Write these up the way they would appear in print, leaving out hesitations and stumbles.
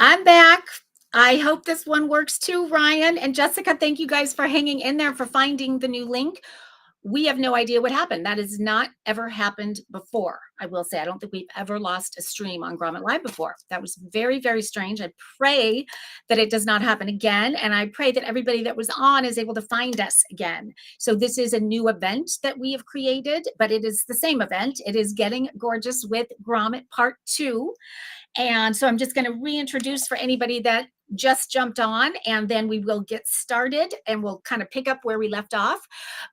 I'm back. I hope this one works too, Ryan and Jessica. Thank you guys for hanging in there, for finding the new link. We have no idea what happened. That has not ever happened before. I will say, I don't think we've ever lost a stream on Grommet Live before. That was very, very strange. I pray that it does not happen again. And I pray that everybody that was on is able to find us again. So this is a new event that we have created, but it is the same event. It is Getting Gorgeous with Grommet Part 2. And so I'm just going to reintroduce for anybody that just jumped on, and then we will get started and we'll kind of pick up where we left off.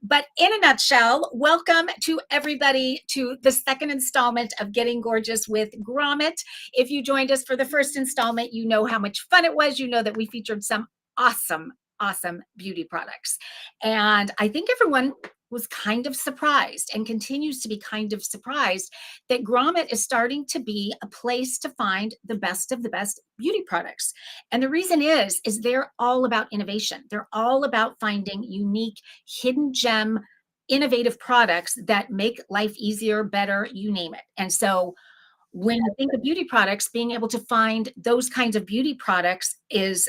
But in a nutshell, welcome to everybody to the second installment of Getting Gorgeous with Grommet. If you joined us for the first installment, you know how much fun it was. You know that we featured some awesome beauty products. And I think everyone was kind of surprised and continues to be kind of surprised that Grommet is starting to be a place to find the best of the best beauty products. And the reason is they're all about innovation. They're all about finding unique, hidden gem, innovative products that make life easier, better, you name it. And so when you think of beauty products, being able to find those kinds of beauty products is,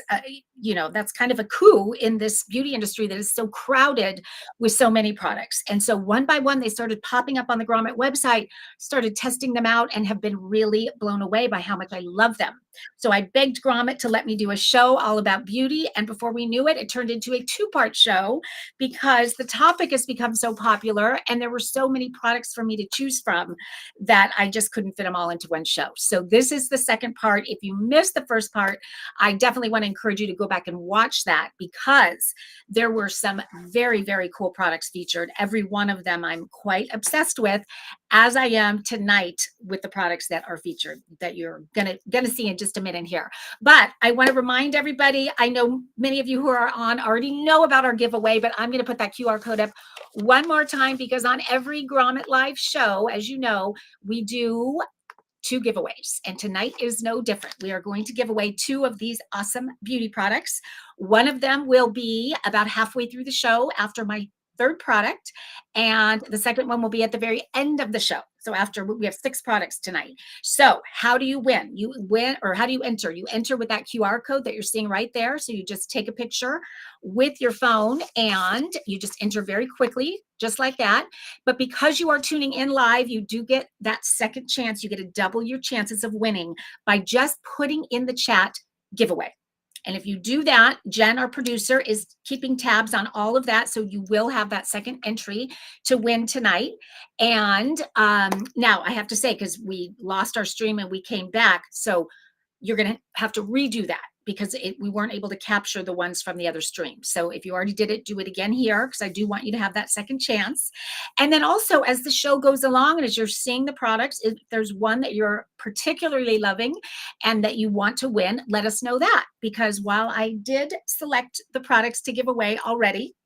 that's kind of a coup in this beauty industry that is so crowded with so many products. And so one by one, they started popping up on the Grommet website, started testing them out, and have been really blown away by how much I love them. So I begged Grommet to let me do a show all about beauty. And before we knew it, it turned into a two-part show because the topic has become so popular and there were so many products for me to choose from that I just couldn't fit them all into one show. So this is the second part. If you missed the first part, I definitely want to encourage you to go back and watch that because there were some very, very cool products featured. Every one of them I'm quite obsessed with, as I am tonight with the products that are featured that you're gonna see in just a minute here. But I want to remind everybody, I know many of you who are on already know about our giveaway, but I'm going to put that QR code up one more time because on every Grommet Live show, as you know, we do 2 giveaways, and tonight is no different. We are going to give away 2 of these awesome beauty products. One of them will be about halfway through the show after my third product, and the second one will be at the very end of the show. So after we have 6 products tonight. So how do you win? You win, or how do you enter? You enter with that QR code that you're seeing right there. So you just take a picture with your phone and you just enter very quickly, just like that. But because you are tuning in live, you do get that second chance. You get to double your chances of winning by just putting in the chat giveaway. And if you do that, Jen, our producer, is keeping tabs on all of that. So you will have that second entry to win tonight. And now I have to say, because we lost our stream and we came back, so you're going to have to redo that because we weren't able to capture the ones from the other stream. So if you already did it, do it again here because I do want you to have that second chance. And then also as the show goes along and as you're seeing the products, if there's one that you're particularly loving and that you want to win, let us know that because while I did select the products to give away already,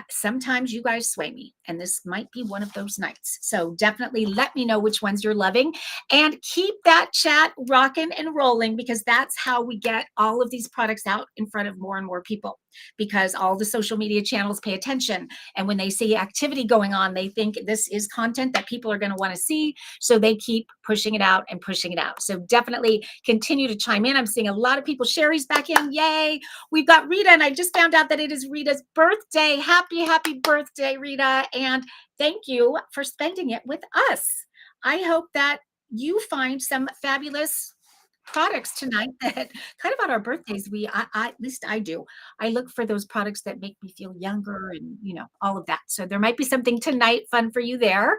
sometimes you guys sway me and this might be one of those nights. So definitely let me know which ones you're loving and keep that chat rocking and rolling because that's how we get all of these products out in front of more and more people because all the social media channels pay attention. And when they see activity going on, they think this is content that people are going to want to see. So they keep pushing it out and pushing it out. So definitely continue to chime in. I'm seeing a lot of people. Sherry's back in. Yay. We've got Rita, and I just found out that it is Rita's birthday. Happy birthday, Rita. And thank you for spending it with us. I hope that you find some fabulous products tonight that kind of on our birthdays, at least I do. I look for those products that make me feel younger and, all of that. So there might be something tonight fun for you there.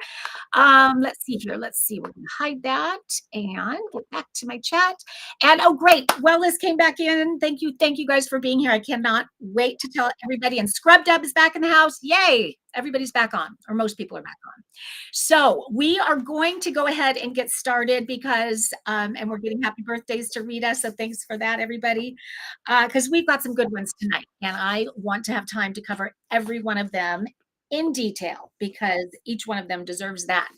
Let's see here. Let's see. We're going to hide that and get back to my chat. And oh, great. Wellness came back in. Thank you. Thank you guys for being here. I cannot wait to tell everybody. And Scrub Dub is back in the house. Yay. Everybody's back on, or most people are back on. So we are going to go ahead and get started because, and we're getting happy birthdays to Rita. So thanks for that, everybody, because we've got some good ones tonight. And I want to have time to cover every one of them in detail because each one of them deserves that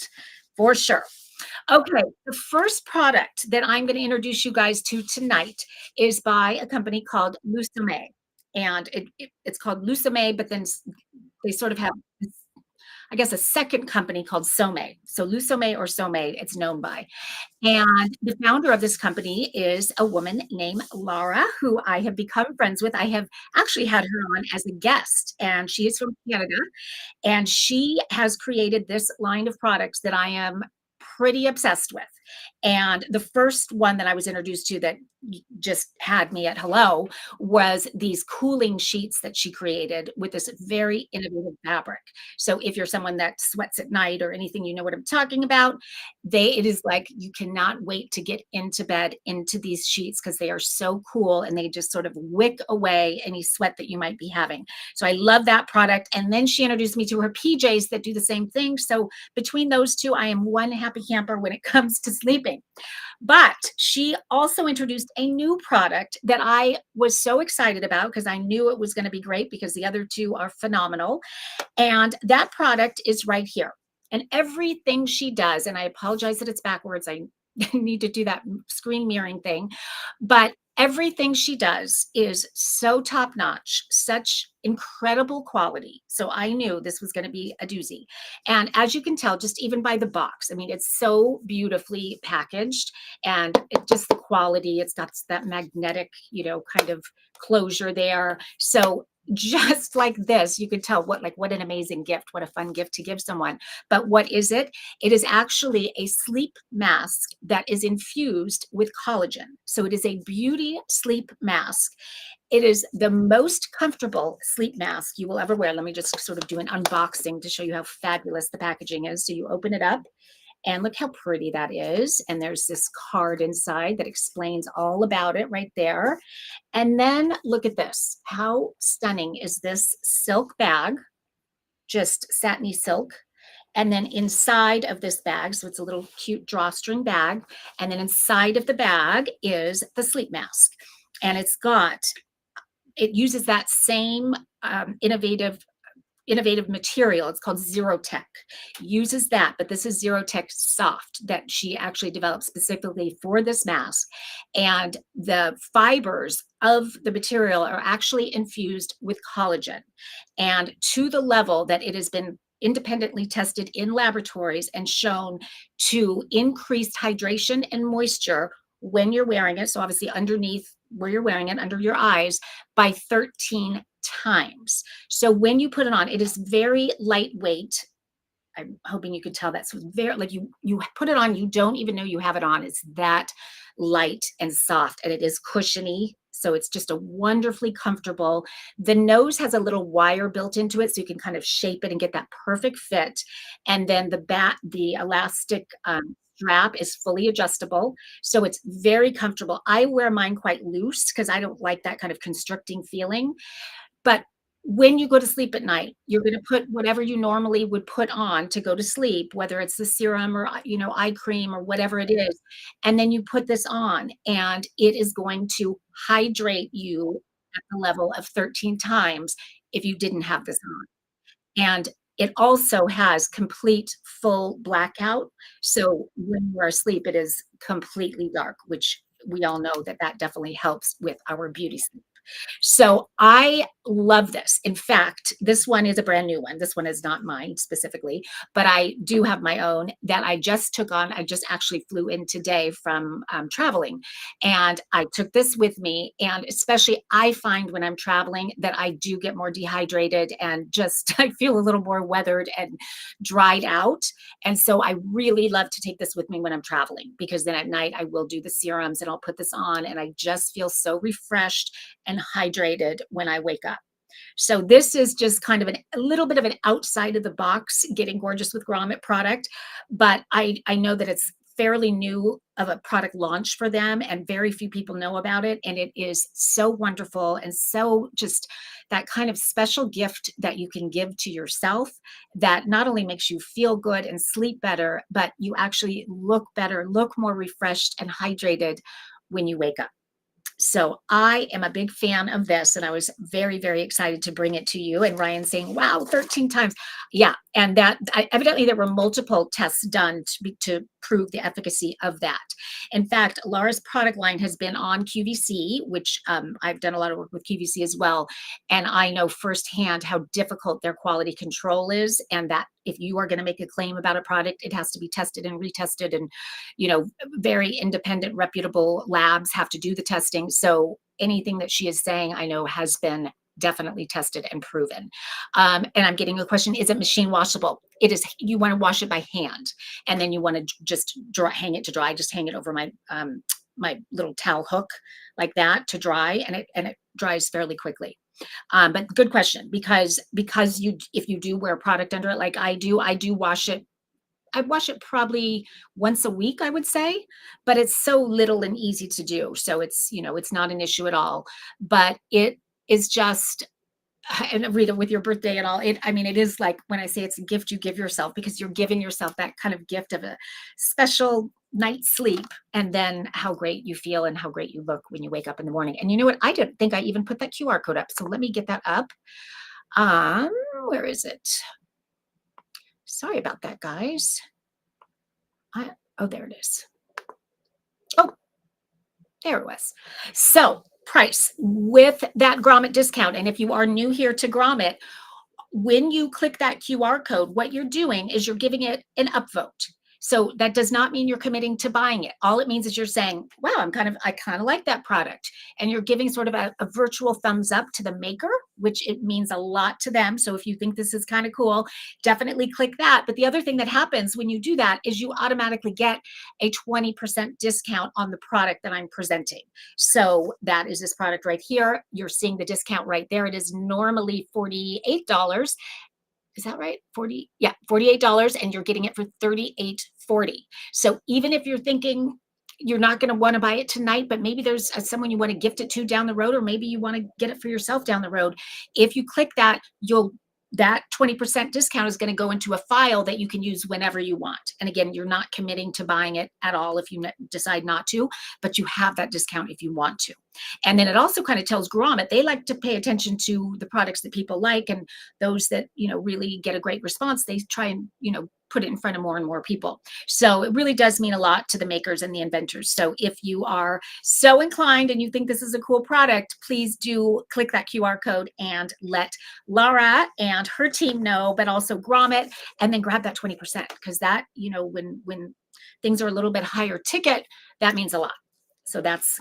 for sure. Okay, the first product that I'm going to introduce you guys to tonight is by a company called Lucime. And it's called Lucime, but then they sort of have, I guess, a second company called Some. So Lusome or Some, it's known by. And the founder of this company is a woman named Laura, who I have become friends with. I have actually had her on as a guest, and she is from Canada. And she has created this line of products that I am pretty obsessed with. And the first one that I was introduced to that just had me at hello was these cooling sheets that she created with this very innovative fabric. So if you're someone that sweats at night or anything, you know what I'm talking about. It is like you cannot wait to get into bed into these sheets because they are so cool and they just sort of wick away any sweat that you might be having. So I love that product. And then she introduced me to her PJs that do the same thing. So between those two, I am one happy camper when it comes to sleeping. But she also introduced a new product that I was so excited about because I knew it was going to be great because the other two are phenomenal. And that product is right here. And everything she does, and I apologize that it's backwards. I need to do that screen mirroring thing. But everything she does is so top notch, such incredible quality. So I knew this was going to be a doozy. And as you can tell, just even by the box, I mean, it's so beautifully packaged and it just the quality, it's got that magnetic, kind of closure there. So just like this, you can tell what an amazing gift, what a fun gift to give someone. But what is it? It is actually a sleep mask that is infused with collagen. So it is a beauty sleep mask. It is the most comfortable sleep mask you will ever wear. Let me just sort of do an unboxing to show you how fabulous the packaging is. So you open it up and look how pretty that is. And there's this card inside that explains all about it right there. And then look at this. How stunning is this silk bag? Just satiny silk. And then inside of this bag, so it's a little cute drawstring bag. And then inside of the bag is the sleep mask. And it uses that same innovative material. It's called Zero Tech. Uses that, but this is Zero Tech Soft that she actually developed specifically for this mask. And the fibers of the material are actually infused with collagen, and to the level that it has been independently tested in laboratories and shown to increase hydration and moisture when you're wearing it. So obviously underneath where you're wearing it, under your eyes, by 13 times. So when you put it on, it is very lightweight. I'm hoping you could tell that. So it's very like you put it on, you don't even know you have it on. It's that light and soft, and it is cushiony. So it's just a wonderfully comfortable. The nose has a little wire built into it, so you can kind of shape it and get that perfect fit. And then the elastic strap is fully adjustable, so it's very comfortable. I wear mine quite loose because I don't like that kind of constricting feeling. But when you go to sleep at night, you're going to put whatever you normally would put on to go to sleep, whether it's the serum or, eye cream or whatever it is. And then you put this on and it is going to hydrate you at the level of 13 times if you didn't have this on. And it also has complete full blackout. So when you are asleep, it is completely dark, which we all know that definitely helps with our beauty sleep. So I love this. In fact, this one is a brand new one. This one is not mine specifically, but I do have my own that I just took on. I just actually flew in today from traveling, and I took this with me. And especially I find when I'm traveling that I do get more dehydrated and just I feel a little more weathered and dried out. And so I really love to take this with me when I'm traveling because then at night I will do the serums and I'll put this on and I just feel so refreshed and hydrated when I wake up. So this is just kind of a little bit of an outside of the box getting gorgeous with Grommet product, but I know that it's fairly new of a product launch for them and very few people know about it, and it is so wonderful and so just that kind of special gift that you can give to yourself that not only makes you feel good and sleep better, but you actually look better, look more refreshed and hydrated when you wake up. So I am a big fan of this, and I was very, very excited to bring it to you. And Ryan saying, "Wow, 13 times." Yeah, and evidently there were multiple tests done prove the efficacy of that. In fact, Laura's product line has been on QVC, which I've done a lot of work with QVC as well. And I know firsthand how difficult their quality control is. And that if you are going to make a claim about a product, it has to be tested and retested. And, very independent, reputable labs have to do the testing. So anything that she is saying, I know has been definitely tested and proven. And I'm getting a question, is it machine washable? It is. You want to wash it by hand, and then you want to just hang it to dry. Just hang it over my little towel hook like that to dry, and it dries fairly quickly. But good question, because if you do wear product under it like I do wash it. I wash it probably once a week, I would say, but it's so little and easy to do. So it's not an issue at all. But it is just, and Rita, with your birthday and all, it is like when I say it's a gift you give yourself, because you're giving yourself that kind of gift of a special night's sleep, and then how great you feel and how great you look when you wake up in the morning. And you know what? I didn't think I even put that QR code up. So let me get that up. Where is it? Sorry about that, guys. Oh, there it is. Oh, there it was. So price with that Grommet discount. And if you are new here to Grommet, when you click that QR code, what you're doing is you're giving it an upvote. So that does not mean you're committing to buying it. All it means is you're saying, wow, I kind of like that product. And you're giving sort of a virtual thumbs up to the maker, which it means a lot to them. So if you think this is kind of cool, definitely click that. But the other thing that happens when you do that is you automatically get a 20% discount on the product that I'm presenting. So that is this product right here. You're seeing the discount right there. It is normally $48. Is that right? $48, and you're getting it for $38.40. So even if you're thinking you're not going to want to buy it tonight, but maybe there's someone you want to gift it to down the road, or maybe you want to get it for yourself down the road. If you click that, that 20% discount is going to go into a file that you can use whenever you want. And again, you're not committing to buying it at all if you decide not to, but you have that discount if you want to. And then it also kind of tells Grommet, they like to pay attention to the products that people like, and those that, really get a great response, they try and, put it in front of more and more people. So it really does mean a lot to the makers and the inventors. So if you are so inclined and you think this is a cool product, please do click that QR code and let Laura and her team know, but also Grommet, and then grab that 20%, because that, when things are a little bit higher ticket, that means a lot. So that's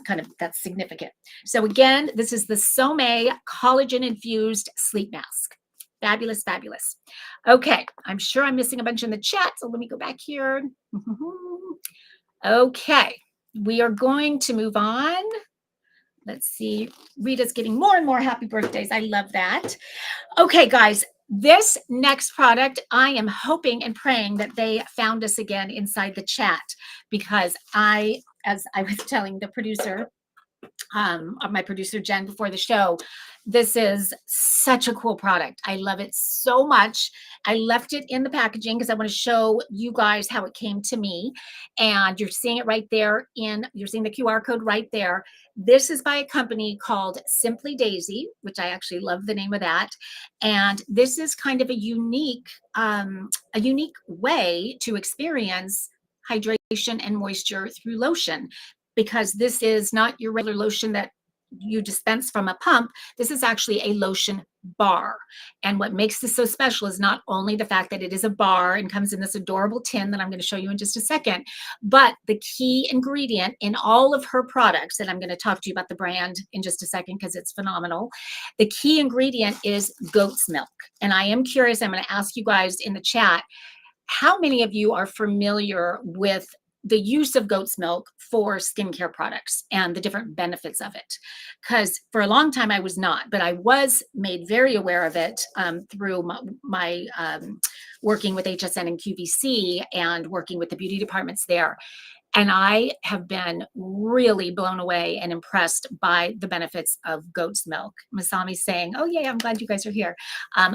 significant. So again, this is the Sommeil collagen infused sleep mask. Fabulous, fabulous. Okay, I'm sure I'm missing a bunch in the chat, so let me go back here. Okay, we are going to move on. Let's see. Rita's getting more and more happy birthdays. I love that. Okay, guys, this next product, I am hoping and praying that they found us again inside the chat, because as I was telling the producer, my producer Jen, before the show, this is such a cool product. I love it so much. I left it in the packaging because I want to show you guys how it came to me. And you're seeing it right there you're seeing the QR code right there. This is by a company called Simply Daisy, which I actually love the name of that. And this is kind of a unique way to experience hydration and moisture through lotion, because this is not your regular lotion that you dispense from a pump. This is actually a lotion bar. And what makes this so special is not only the fact that it is a bar and comes in this adorable tin that I'm going to show you in just a second, but the key ingredient in all of her products, and I'm going to talk to you about the brand in just a second because it's phenomenal. The key ingredient is goat's milk. And I am curious, I'm going to ask you guys in the chat, how many of you are familiar with the use of goat's milk for skincare products and the different benefits of it? Because for a long time I was not, but I was made very aware of it through my working with HSN and QVC and working with the beauty departments there. And I have been really blown away and impressed by the benefits of goat's milk. Masami's saying, oh yeah, I'm glad you guys are here.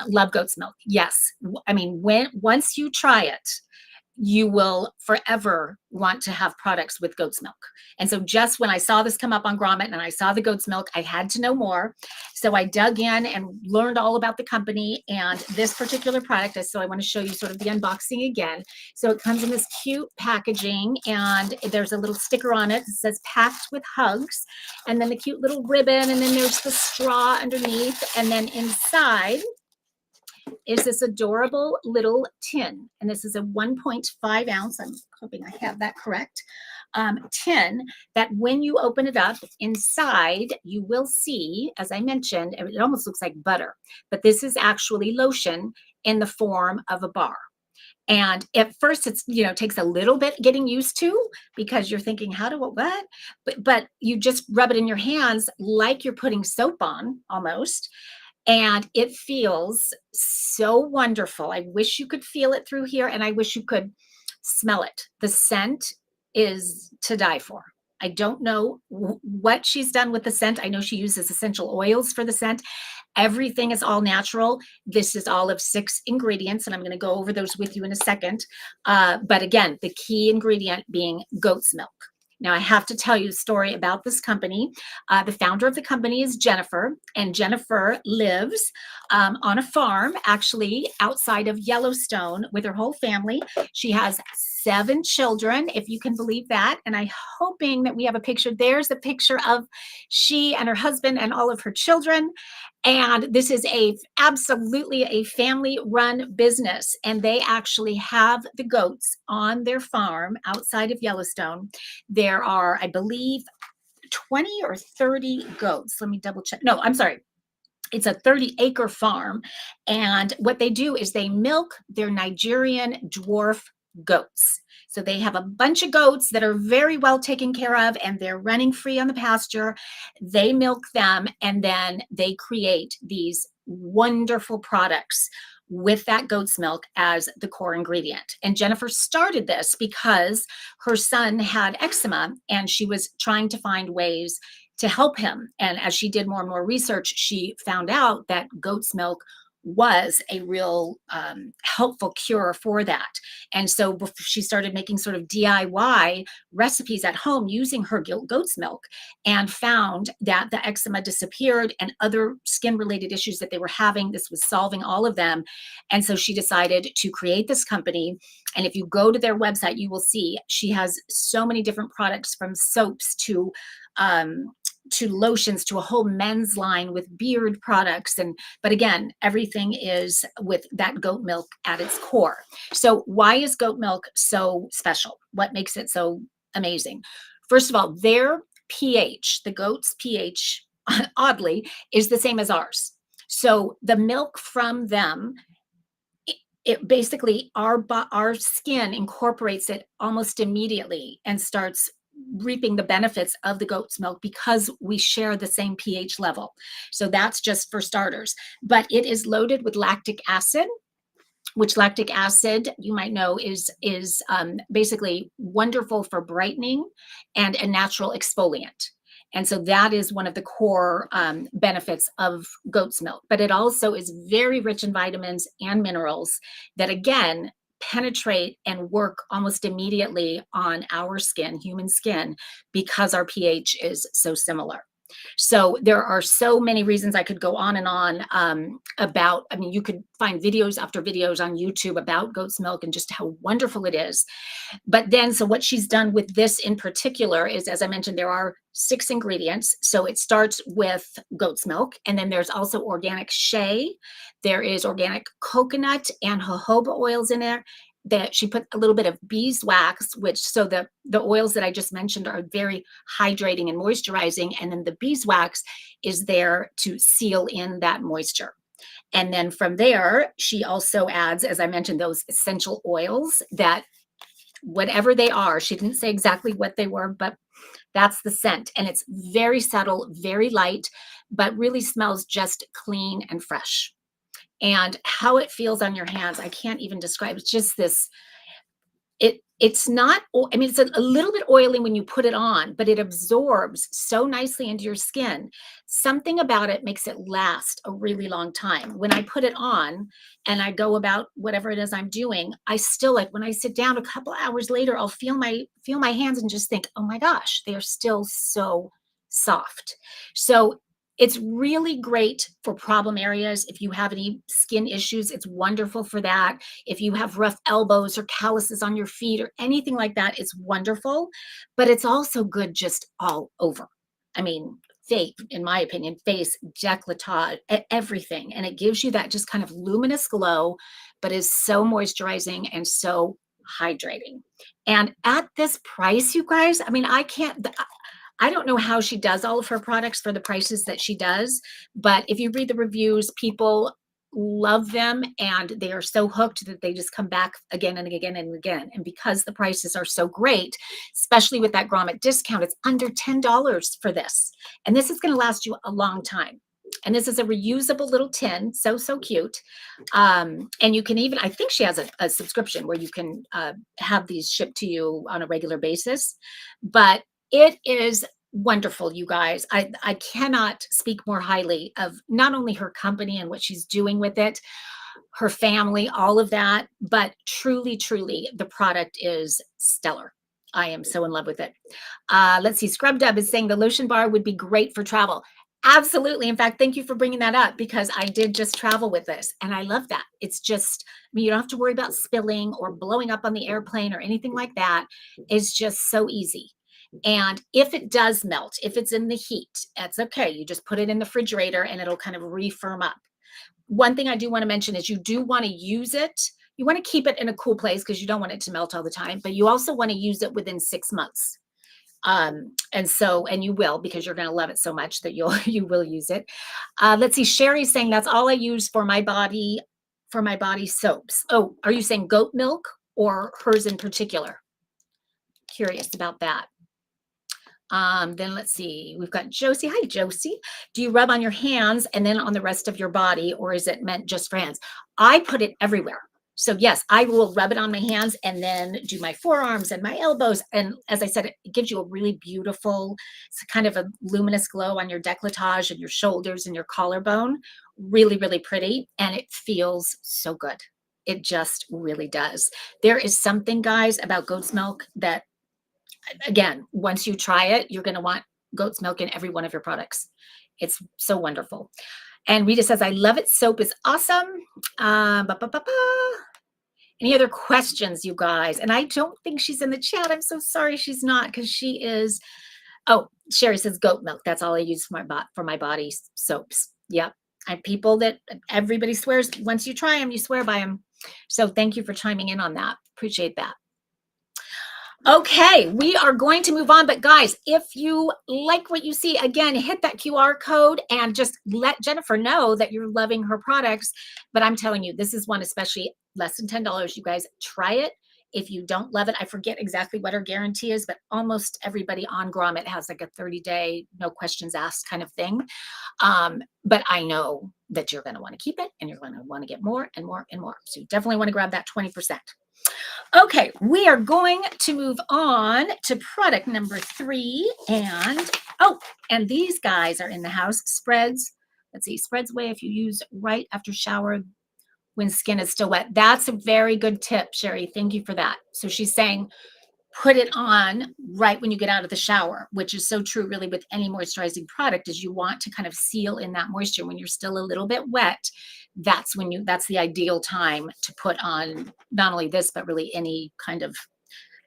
Love goat's milk. Yes. I mean, once you try it, you will forever want to have products with goat's milk. And so just when I saw this come up on Grommet and I saw the goat's milk, I had to know more. So I dug in and learned all about the company and this particular product. So I want to show you sort of the unboxing again. So it comes in this cute packaging and there's a little sticker on it that says packed with hugs, and then the cute little ribbon, and then there's the straw underneath, and then inside is this adorable little tin. And this is a 1.5 ounce, I'm hoping I have that correct, tin that when you open it up inside, you will see, as I mentioned, it almost looks like butter, but this is actually lotion in the form of a bar. And at first it's, takes a little bit getting used to because you're thinking, how do what? But you just rub it in your hands like you're putting soap on almost. And it feels so wonderful. I wish you could feel it through here, and I wish you could smell it. The scent is to die for. I don't know what she's done with the scent. I know she uses essential oils for the scent. Everything is all natural. This is all of 6 ingredients, and I'm going to go over those with you in a second. But again, the key ingredient being goat's milk. Now, I have to tell you a story about this company. The founder of the company is Jennifer, and Jennifer lives on a farm, actually outside of Yellowstone, with her whole family. She has 7 children, if you can believe that. And I'm hoping that we have a picture. There's a picture of she and her husband and all of her children. And this is absolutely a family-run business, and they actually have the goats on their farm outside of Yellowstone. There are, I believe, 20 or 30 goats. Let me double check. No, I'm sorry. It's a 30-acre farm, and what they do is they milk their Nigerian dwarf goats. So they have a bunch of goats that are very well taken care of, and they're running free on the pasture. They milk them, and then they create these wonderful products with that goat's milk as the core ingredient. And Jennifer started this because her son had eczema, and she was trying to find ways to help him. And as she did more and more research, she found out that goat's milk was a real helpful cure for that. And so she started making sort of DIY recipes at home using her goat's milk, and found that the eczema disappeared and other skin related issues that they were having, this was solving all of them. And so she decided to create this company. And if you go to their website, you will see she has so many different products, from soaps to lotions, to a whole men's line with beard products. But again, everything is with that goat milk at its core. So why is goat milk so special? What makes it so amazing? First of all, their pH, the goat's pH, oddly, is the same as ours. So the milk from them, it basically, our skin incorporates it almost immediately and starts reaping the benefits of the goat's milk because we share the same pH level. So that's just for starters. But it is loaded with lactic acid, which lactic acid, you might know, is basically wonderful for brightening and a natural exfoliant. And so that is one of the core benefits of goat's milk. But it also is very rich in vitamins and minerals that, again, penetrate and work almost immediately on our skin, human skin, because our pH is so similar. So there are so many reasons I could go on and on about, I mean, you could find videos after videos on YouTube about goat's milk and just how wonderful it is. But then, so what she's done with this in particular is, as I mentioned, there are 6 ingredients. So it starts with goat's milk, and then there's also organic shea. There is organic coconut and jojoba oils in there. That she put a little bit of beeswax, which, so the oils that I just mentioned are very hydrating and moisturizing, and then the beeswax is there to seal in that moisture. And then from there, she also adds, as I mentioned, those essential oils that, whatever they are, she didn't say exactly what they were, but that's the scent. And it's very subtle, very light, but really smells just clean and fresh. And how it feels on your hands, I can't even describe. It's just this, It's not, I mean, it's a little bit oily when you put it on, but it absorbs so nicely into your skin. Something about it makes it last a really long time. When I put it on and I go about whatever it is I'm doing, I still like when I sit down a couple hours later, I'll feel my hands and just think, oh my gosh, they are still so soft. So it's really great for problem areas. If you have any skin issues, it's wonderful for that. If you have rough elbows or calluses on your feet or anything like that, it's wonderful, but it's also good just all over. I mean, face, in my opinion, face, décolletage, everything. And it gives you that just kind of luminous glow, but is so moisturizing and so hydrating. And at this price, you guys, I mean, I don't know how she does all of her products for the prices that she does, but if you read the reviews, people love them and they are so hooked that they just come back again and again and again. And because the prices are so great, especially with that Grommet discount, it's under $10 for this. And this is going to last you a long time. And this is a reusable little tin, so cute. And you can even, I think she has a subscription where you can have these shipped to you on a regular basis. But it is wonderful, you guys. I cannot speak more highly of not only her company and what she's doing with it, her family, all of that, but truly, the product is stellar. I am so in love with it. Let's see. Scrub Dub is saying the lotion bar would be great for travel. Absolutely. In fact, thank you for bringing that up because I did just travel with this and I love that. It's just, I mean, you don't have to worry about spilling or blowing up on the airplane or anything like that. It's just so easy. And if it does melt, if it's in the heat, that's okay. You just put it in the refrigerator and it'll kind of refirm up. One thing I do want to mention is you do want to use it. You want to keep it in a cool place because you don't want it to melt all the time, but you also want to use it within 6 months. And you will because you're going to love it so much that you will use it. Let's see. Sherry's saying that's all I use for my body soaps. Oh, are you saying goat milk or hers in particular? Curious about that. Then let's see. We've got Josie. Hi, Josie. Do you rub on your hands and then on the rest of your body, or is it meant just for hands? I put it everywhere. So yes, I will rub it on my hands and then do my forearms and my elbows. And as I said, it gives you a really beautiful, it's kind of a luminous glow on your décolletage and your shoulders and your collarbone. Really pretty. And it feels so good. It just really does. There is something, guys, about goat's milk that, again, once you try it, you're going to want goat's milk in every one of your products. It's so wonderful. And Rita says, I love it. Soap is awesome. Any other questions, you guys? And I don't think she's in the chat. I'm so sorry she's not because she is. Oh, Sherry says goat milk. That's all I use for my body soaps. Yep. And people that everybody swears, once you try them, you swear by them. So thank you for chiming in on that. Appreciate that. Okay, we are going to move on. But guys, if you like what you see, again, hit that QR code and just let Jennifer know that you're loving her products. But I'm telling you, this is one especially less than $10. You guys try it. If you don't love it, I forget exactly what her guarantee is, but almost everybody on Grommet has like a 30-day, no questions asked kind of thing. But I know that you're going to want to keep it and you're going to want to get more and more and more. So you definitely want to grab that 20%. Okay, we are going to move on to product number 3. And these guys are in the house. Spreads. Let's see, Spreads Away if you use right after shower when skin is still wet. That's a very good tip, Sherry. Thank you for that. So she's saying put it on right when you get out of the shower, which is so true really with any moisturizing product, is you want to kind of seal in that moisture when you're still a little bit wet. That's the ideal time to put on not only this, but really any kind of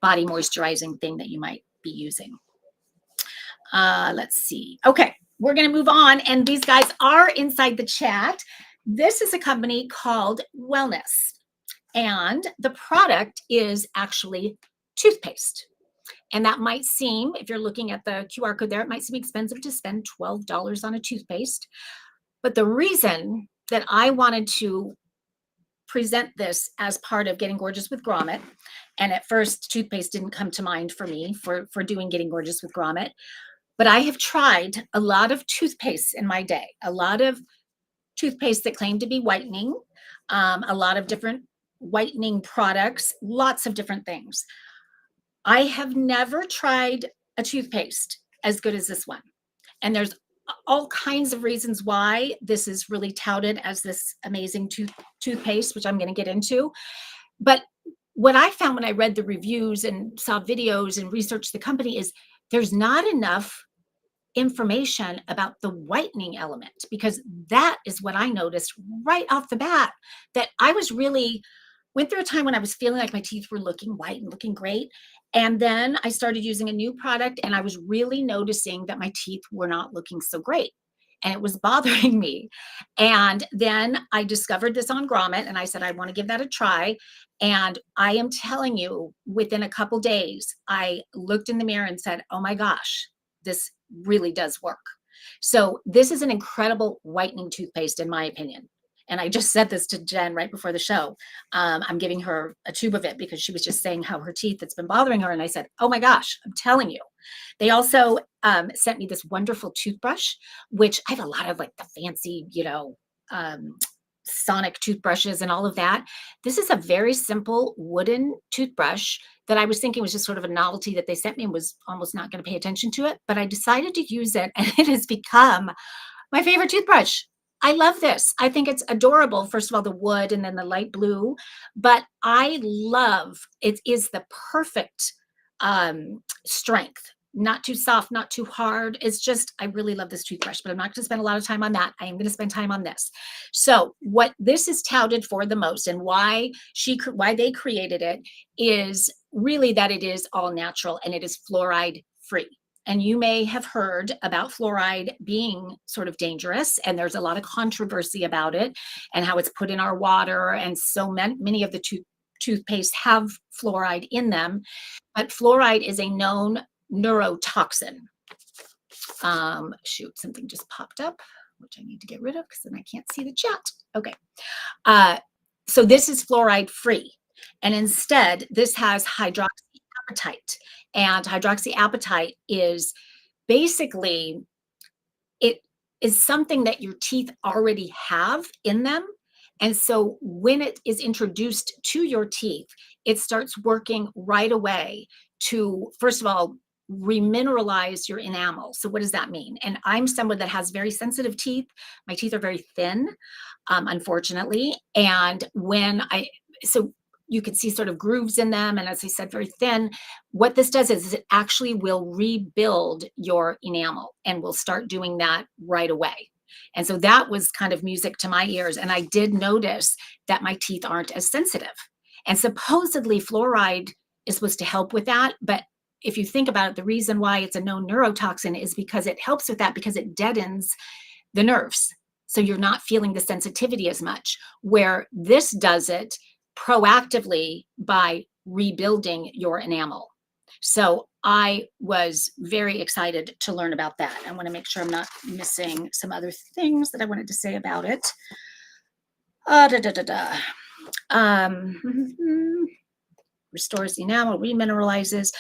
body moisturizing thing that you might be using. Let's see. Okay, we're going to move on. And these guys are inside the chat. This is a company called Wellness. And the product is actually toothpaste. And that might seem, if you're looking at the QR code there, it might seem expensive to spend $12 on a toothpaste. But the reason that I wanted to present this as part of Getting Gorgeous with Grommet, and at first toothpaste didn't come to mind for me for doing Getting Gorgeous with Grommet, but I have tried a lot of toothpaste in my day, a lot of toothpaste that claim to be whitening, a lot of different whitening products, lots of different things. I have never tried a toothpaste as good as this one. And there's all kinds of reasons why this is really touted as this amazing toothpaste, which I'm going to get into. But what I found when I read the reviews and saw videos and researched the company is there's not enough information about the whitening element, because that is what I noticed right off the bat, that I was really went through a time when I was feeling like my teeth were looking white and looking great. And then I started using a new product and I was really noticing that my teeth were not looking so great. And it was bothering me. And then I discovered this on Grommet and I said, I want to give that a try. And I am telling you, within a couple days, I looked in the mirror and said, oh my gosh, this really does work. So this is an incredible whitening toothpaste, in my opinion. And I just said this to Jen right before the show. I'm giving her a tube of it because she was just saying how her teeth, it's been bothering her. And I said, oh my gosh, I'm telling you. They also sent me this wonderful toothbrush, which I have a lot of like the fancy, um, sonic toothbrushes and all of that. This is a very simple wooden toothbrush that I was thinking was just sort of a novelty that they sent me and was almost not going to pay attention to it. But I decided to use it and it has become my favorite toothbrush. I love this. I think it's adorable. First of all, the wood and then the light blue, but I love it is the perfect strength. Not too soft, not too hard. It's just, I really love this toothbrush, but I'm not going to spend a lot of time on that. I am going to spend time on this. So, what this is touted for the most, and why they created it, is really that it is all natural and it is fluoride free. And you may have heard about fluoride being sort of dangerous, and there's a lot of controversy about it and how it's put in our water. And so many of the toothpaste have fluoride in them, but fluoride is a known neurotoxin. Shoot, something just popped up, which I need to get rid of because then I can't see the chat. Okay. So this is fluoride free. And instead, this has hydroxyapatite. And hydroxyapatite is basically, it is something that your teeth already have in them. And so when it is introduced to your teeth, it starts working right away to, first of all, remineralize your enamel. So what does that mean? And I'm someone that has very sensitive teeth. My teeth are very thin, unfortunately. And so you can see sort of grooves in them. And as I said, very thin. What this does is it actually will rebuild your enamel and will start doing that right away. And so that was kind of music to my ears. And I did notice that my teeth aren't as sensitive. And supposedly fluoride is supposed to help with that. But if you think about it, the reason why it's a known neurotoxin is because it helps with that, because it deadens the nerves. So you're not feeling the sensitivity as much, where this does it proactively by rebuilding your enamel. So I was very excited to learn about that. I want to make sure I'm not missing some other things that I wanted to say about it. Restores the enamel, remineralizes.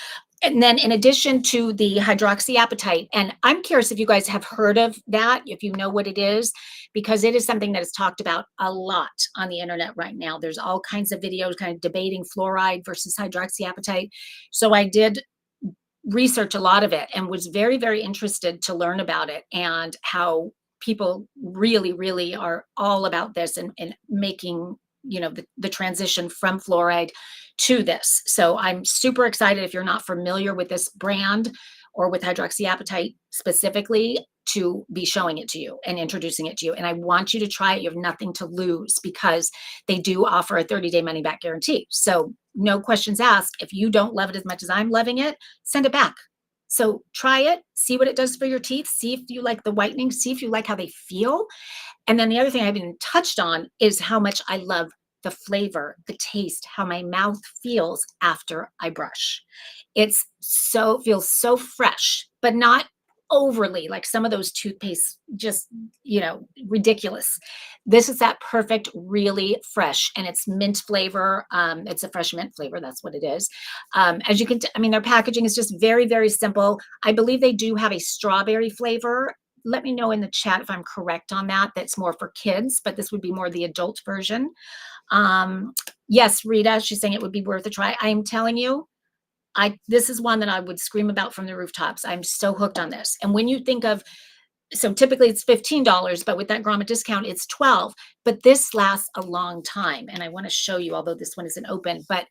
And then in addition to the hydroxyapatite, and I'm curious if you guys have heard of that, if you know what it is, because it is something that is talked about a lot on the internet right now. There's all kinds of videos kind of debating fluoride versus hydroxyapatite. So I did research a lot of it and was very, very interested to learn about it and how people really, really are all about this and making, the transition from fluoride to this. So I'm super excited, if you're not familiar with this brand or with hydroxyapatite specifically, to be showing it to you and introducing it to you. And I want you to try it. You have nothing to lose because they do offer a 30-day money back guarantee. So no questions asked. If you don't love it as much as I'm loving it, send it back. So try it, see what it does for your teeth, see if you like the whitening, see if you like how they feel. And then the other thing I haven't touched on is how much I love the flavor, the taste, how my mouth feels after I brush. Feels so fresh, but not overly like some of those toothpaste, just, ridiculous. This is that perfect, really fresh, and it's mint flavor. It's a fresh mint flavor. That's what it is. As you can, their packaging is just very, very simple. I believe they do have a strawberry flavor. Let me know in the chat if I'm correct on that. That's more for kids, but this would be more the adult version. Yes, Rita, she's saying it would be worth a try. I'm telling you, This is one that I would scream about from the rooftops. I'm so hooked on this. And when you think of, so typically it's $15, but with that Grommet discount, it's 12. But this lasts a long time. And I want to show you, although this one isn't open, but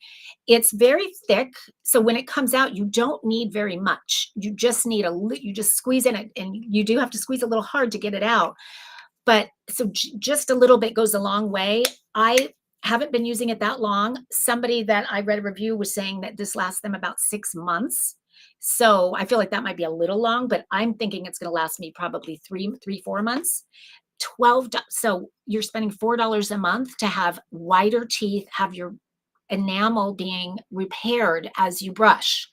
it's very thick. So when it comes out, you don't need very much. You just need you just squeeze in it, and you do have to squeeze a little hard to get it out. But so just a little bit goes a long way. I haven't been using it that long. Somebody that I read a review was saying that this lasts them about 6 months. So I feel like that might be a little long, but I'm thinking it's going to last me probably 4 months. 12. So you're spending $4 a month to have whiter teeth, have your enamel being repaired as you brush.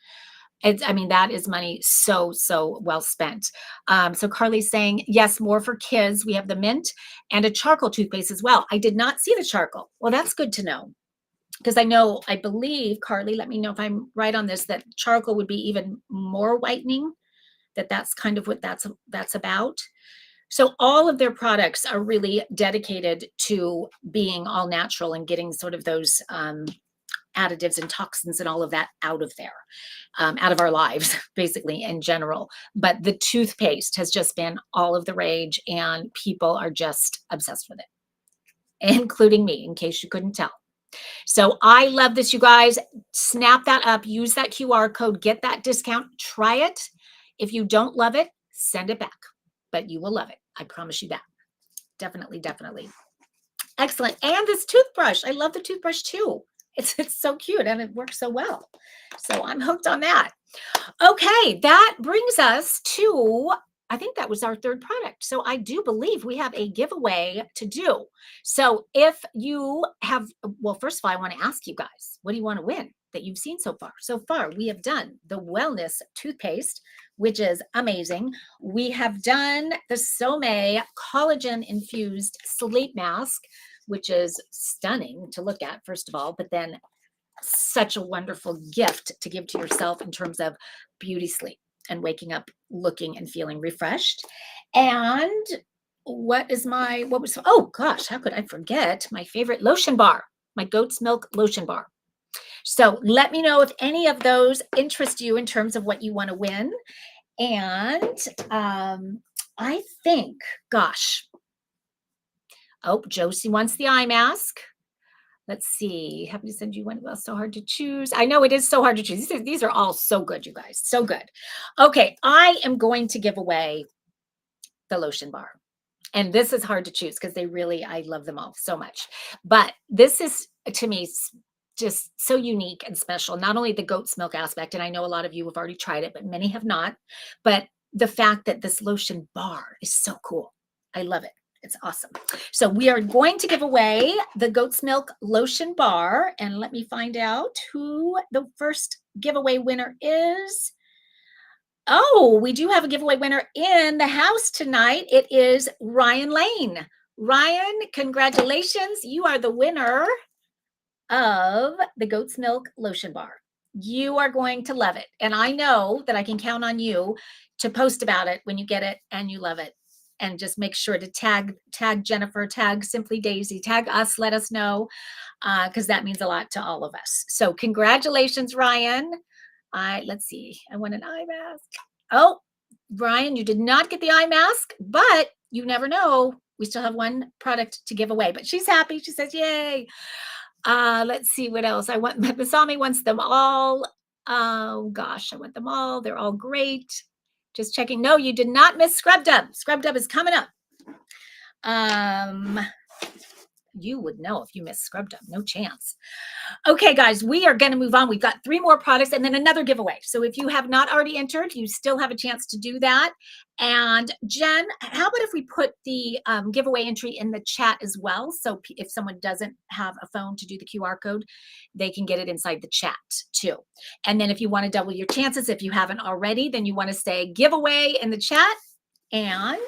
I mean, that is money so well spent. So Carly's saying, yes, more for kids. We have the mint and a charcoal toothpaste as well. I did not see the charcoal. Well, that's good to know, because I believe, Carly, let me know if I'm right on this, that charcoal would be even more whitening, that's kind of what that's about. So all of their products are really dedicated to being all natural and getting sort of those additives and toxins and all of that out of there, out of our lives, basically, in general. But the toothpaste has just been all of the rage, and people are just obsessed with it, including me, in case you couldn't tell. So I love this, you guys. Snap that up, use that QR code, get that discount, try it. If you don't love it, send it back, but you will love it. I promise you that. Definitely, definitely. Excellent. And this toothbrush, I love the toothbrush too. It's so cute, and it works so well. So I'm hooked on that. Okay, that brings us to, I think that was our third product. So I do believe we have a giveaway to do. So if you have, well, first of all, I want to ask you guys, what do you want to win that you've seen so far? So far, we have done the Wellness toothpaste, which is amazing. We have done the Somay collagen-infused sleep mask, which is stunning to look at, first of all, but then such a wonderful gift to give to yourself in terms of beauty sleep and waking up looking and feeling refreshed. And oh gosh, how could I forget my favorite lotion bar, my goat's milk lotion bar. So let me know if any of those interest you in terms of what you want to win. And I think, gosh, oh, Josie wants the eye mask. Let's see. Happy to send you one. Well, so hard to choose. I know it is so hard to choose. These are all so good, you guys. So good. Okay, I am going to give away the lotion bar. And this is hard to choose because I love them all so much. But this is, to me, just so unique and special. Not only the goat's milk aspect, and I know a lot of you have already tried it, but many have not. But the fact that this lotion bar is so cool. I love it. It's awesome. So we are going to give away the goat's milk lotion bar. And let me find out who the first giveaway winner is. Oh, we do have a giveaway winner in the house tonight. It is Ryan Lane. Ryan, congratulations. You are the winner of the goat's milk lotion bar. You are going to love it. And I know that I can count on you to post about it when you get it and you love it. And just make sure to tag Jennifer, tag Simply Daisy, tag us, let us know, because that means a lot to all of us. So congratulations, Ryan. Let's see. I want an eye mask. Oh, Ryan, you did not get the eye mask, but you never know. We still have one product to give away, but she's happy. She says, yay. Let's see what else. Masami wants them all. Oh gosh, I want them all. They're all great. Just checking. No, you did not miss Scrub Dub. Scrub Dub is coming up. You would know if you missed Scrub Dub. No chance. Okay, guys, we are going to move on. We've got 3 more products and then another giveaway. So if you have not already entered, you still have a chance to do that. And Jen, how about if we put the giveaway entry in the chat as well? So if someone doesn't have a phone to do the QR code, they can get it inside the chat too. And then if you want to double your chances, if you haven't already, then you want to say giveaway in the chat, and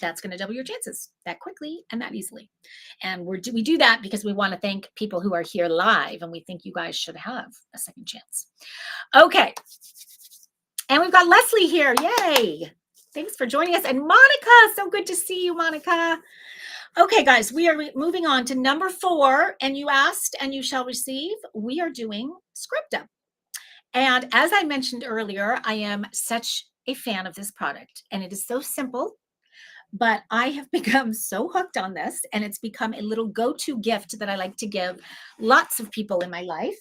that's going to double your chances that quickly and that easily. And we do that because we want to thank people who are here live, and we think you guys should have a second chance. Okay. And we've got Leslie here. Yay. Thanks for joining us. And Monica, so good to see you, Monica. Okay, guys, we are moving on to number 4. And you asked and you shall receive. We are doing Scrub Dub. And as I mentioned earlier, I am such a fan of this product, and it is so simple, but I have become so hooked on this, and it's become a little go-to gift that I like to give lots of people in my life.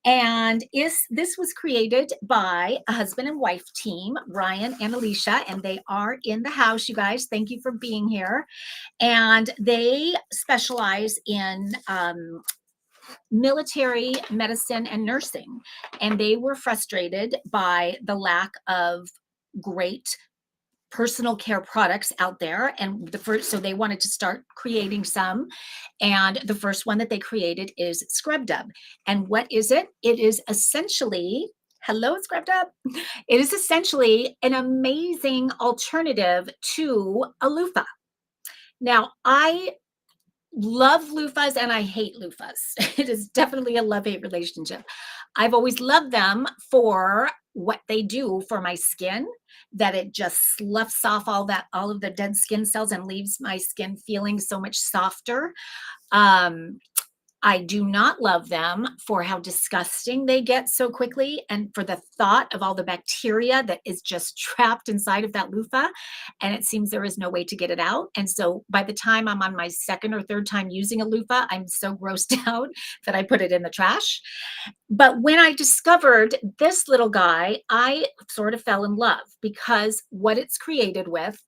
And is this was created by a husband and wife team, Ryan and Alicia, and they are in the house, you guys. Thank you for being here. And they specialize in military medicine and nursing. And they were frustrated by the lack of great personal care products out there, and so they wanted to start creating some, and the first one that they created is Scrub Dub. And what is it? It is essentially, hello Scrub Dub, it is essentially an amazing alternative to a loofah. Now, I love loofahs and I hate loofahs. It is definitely a love-hate relationship. I've always loved them for what they do for my skin, that it just sloughs off all of the dead skin cells and leaves my skin feeling so much softer. Um, I do not love them for how disgusting they get so quickly, and for the thought of all the bacteria that is just trapped inside of that loofah, and it seems there is no way to get it out. And so by the time I'm on my second or third time using a loofah, I'm so grossed out that I put it in the trash. But when I discovered this little guy, I sort of fell in love because what it's created with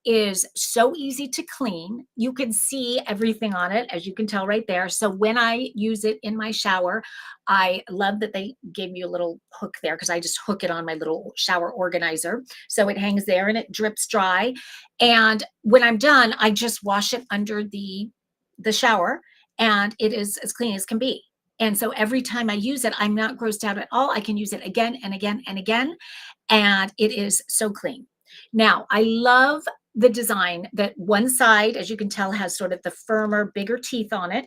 is so easy to clean. You can see everything on it, as you can tell right there. So when I use it in my shower, I love that they gave me a little hook there because I just hook it on my little shower organizer. So it hangs there and it drips dry. And when I'm done, I just wash it under the shower, and it is as clean as can be. And so every time I use it, I'm not grossed out at all. I can use it again and again and again, and it is so clean. Now, I love the design that one side, as you can tell, has sort of the firmer, bigger teeth on it.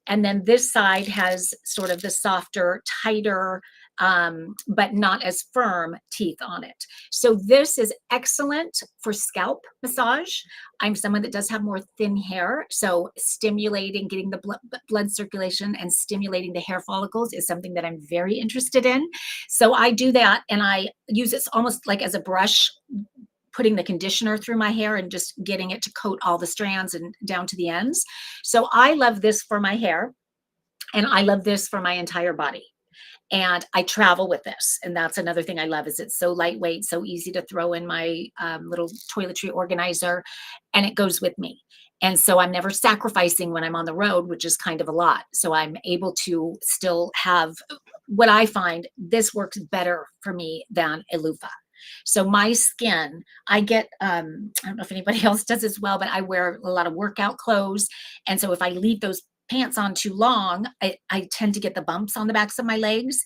And then this side has sort of the softer, tighter, but not as firm teeth on it. So this is excellent for scalp massage. I'm someone that does have more thin hair. So stimulating, getting the blood circulation and stimulating the hair follicles is something that I'm very interested in. So I do that, and I use it almost like as a brush, putting the conditioner through my hair and just getting it to coat all the strands and down to the ends. So I love this for my hair, and I love this for my entire body. And I travel with this, and that's another thing I love, is it's so lightweight, so easy to throw in my little toiletry organizer, and it goes with me. And so I'm never sacrificing when I'm on the road, which is kind of a lot. So I'm able to still have what I find, this works better for me than a loofah. So my skin, I get, I don't know if anybody else does as well, but I wear a lot of workout clothes. And so if I leave those pants on too long, I tend to get the bumps on the backs of my legs.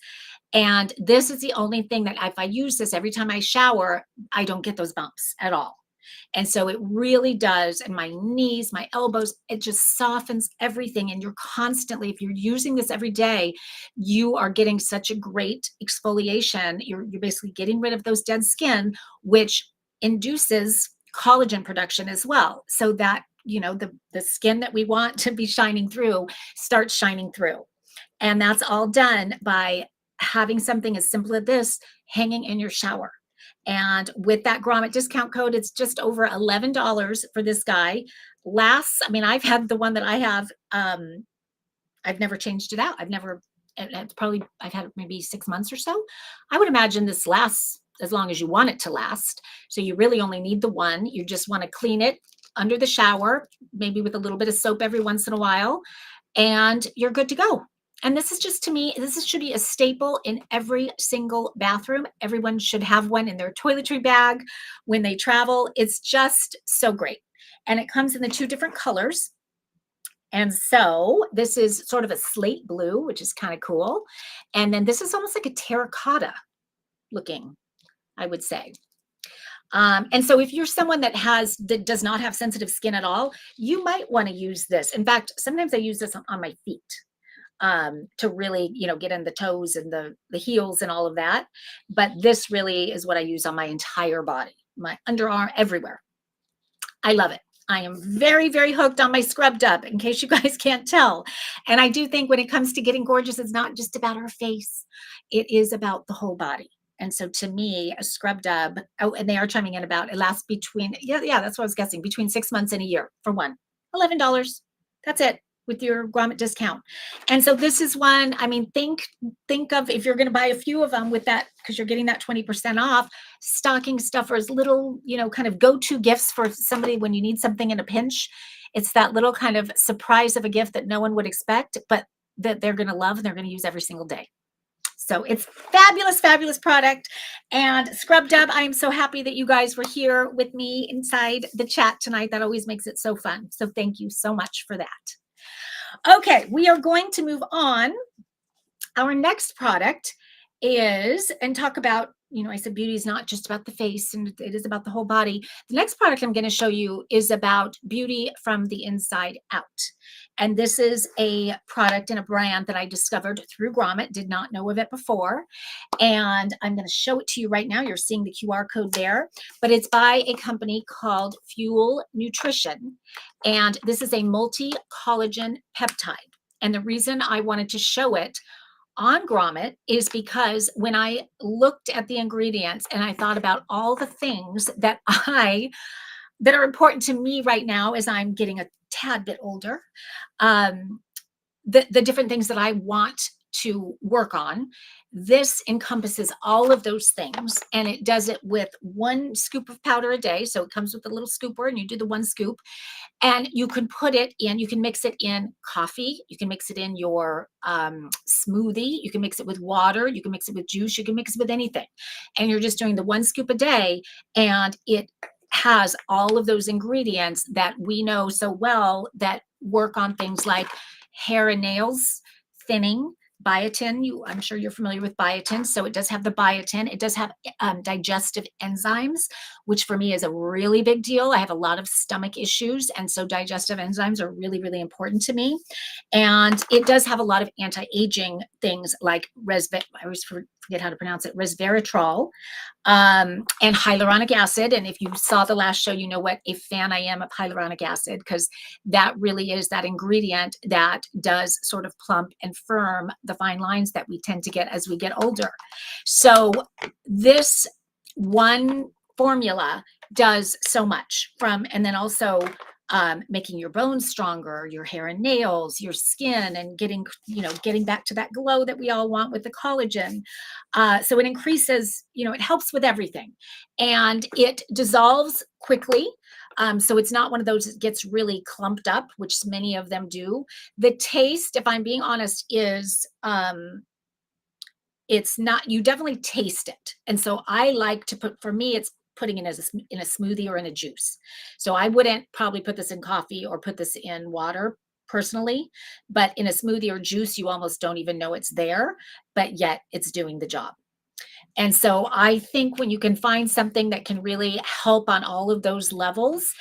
And this is the only thing that if I use this every time I shower, I don't get those bumps at all. And so it really does. And my knees, my elbows, it just softens everything. And you're constantly, if you're using this every day, you are getting such a great exfoliation. You're basically getting rid of those dead skin, which induces collagen production as well. So that, the skin that we want to be shining through starts shining through. And that's all done by having something as simple as this hanging in your shower. And with that Grommet discount code, it's just over $11 for this guy. I've had the one that I have. I've never changed it out. I've had it maybe 6 months or so. I would imagine this lasts as long as you want it to last. So you really only need the one. You just want to clean it under the shower, maybe with a little bit of soap every once in a while, and you're good to go. And this is just, to me, should be a staple in every single bathroom. Everyone should have one in their toiletry bag when they travel. It's just so great. And it comes in the two different colors. And so this is sort of a slate blue, which is kind of cool. And then this is almost like a terracotta looking, I would say. And so if you're someone that does not have sensitive skin at all, you might want to use this. In fact, sometimes I use this on my feet to really, get in the toes and the heels and all of that. But this really is what I use on my entire body, my underarm, everywhere. I love it. I am very, very hooked on my scrub dub, in case you guys can't tell. And I do think when it comes to getting gorgeous, it's not just about our face, it is about the whole body. And so to me, a scrub dub, oh, and they are chiming in about it lasts between, yeah, that's what I was guessing, between 6 months and a year for one. $11. That's it with your grommet discount. And so this is one, I mean, think of if you're going to buy a few of them with that, because you're getting that 20% off, stocking stuffers, little, kind of go-to gifts for somebody when you need something in a pinch. It's that little kind of surprise of a gift that no one would expect, but that they're going to love and they're going to use every single day. So it's fabulous, fabulous product. And Scrub Dub, I am so happy that you guys were here with me inside the chat tonight. That always makes it so fun. So thank you so much for that. Okay, we are going to move on. Our next product is, and talk about, I said beauty is not just about the face, and it is about the whole body. The next product I'm going to show you is about beauty from the inside out. And this is a product and a brand that I discovered through Grommet, did not know of it before. And I'm going to show it to you right now. You're seeing the QR code there, but it's by a company called Fuel Nutrition. And this is a multi-collagen peptide. And the reason I wanted to show it on Grommet is because when I looked at the ingredients and I thought about all the things that are important to me right now as I'm getting a tad bit older, the different things that I want to work on, this encompasses all of those things, and it does it with 1 scoop of powder a day. So it comes with a little scooper, and you do the 1 scoop. And you can put it in, you can mix it in coffee. You can mix it in your smoothie. You can mix it with water. You can mix it with juice. You can mix it with anything. And you're just doing the 1 scoop a day. And it has all of those ingredients that we know so well that work on things like hair and nails, thinning, biotin. I'm sure you're familiar with biotin. So it does have the biotin. It does have digestive enzymes, which for me is a really big deal. I have a lot of stomach issues, and so digestive enzymes are really, really important to me. And it does have a lot of anti-aging things like I always forget how to pronounce it, resveratrol, and hyaluronic acid. And if you saw the last show, you know what a fan I am of hyaluronic acid, because that really is that ingredient that does sort of plump and firm the fine lines that we tend to get as we get older. So this one formula does so much and then also making your bones stronger, your hair and nails, your skin, and getting back to that glow that we all want with the collagen. So it increases, it helps with everything, and it dissolves quickly. So it's not one of those that gets really clumped up, which many of them do. The taste, if I'm being honest, is it's not, you definitely taste it. And so I like to for me, it's putting it in a smoothie or in a juice. So I wouldn't probably put this in coffee or put this in water personally, but in a smoothie or juice, you almost don't even know it's there, but yet it's doing the job. And so I think when you can find something that can really help on all of those levels,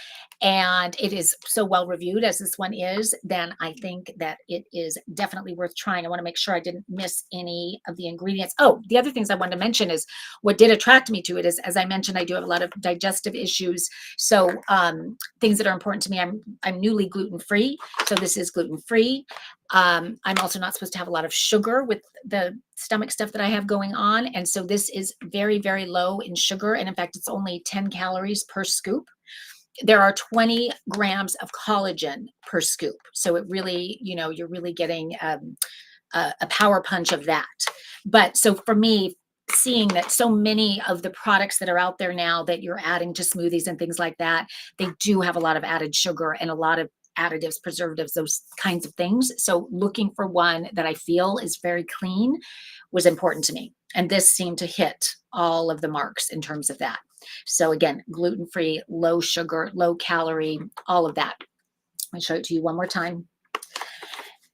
and it is so well reviewed as this one is, then I think that it is definitely worth trying. I want to make sure I didn't miss any of the ingredients. Oh, the other things I wanted to mention is what did attract me to it is, as I mentioned, I do have a lot of digestive issues. So things that are important to me, I'm newly gluten-free. So this is gluten-free. I'm also not supposed to have a lot of sugar with the stomach stuff that I have going on. And so this is very, very low in sugar. And in fact, it's only 10 calories per scoop. There are 20 grams of collagen per scoop. So it really, you're really getting a power punch of that. But so for me, seeing that so many of the products that are out there now that you're adding to smoothies and things like that, they do have a lot of added sugar and a lot of additives, preservatives, those kinds of things. So looking for one that I feel is very clean was important to me. And this seemed to hit all of the marks in terms of that. So again, gluten-free, low sugar, low calorie, all of that. I'll show it to you one more time.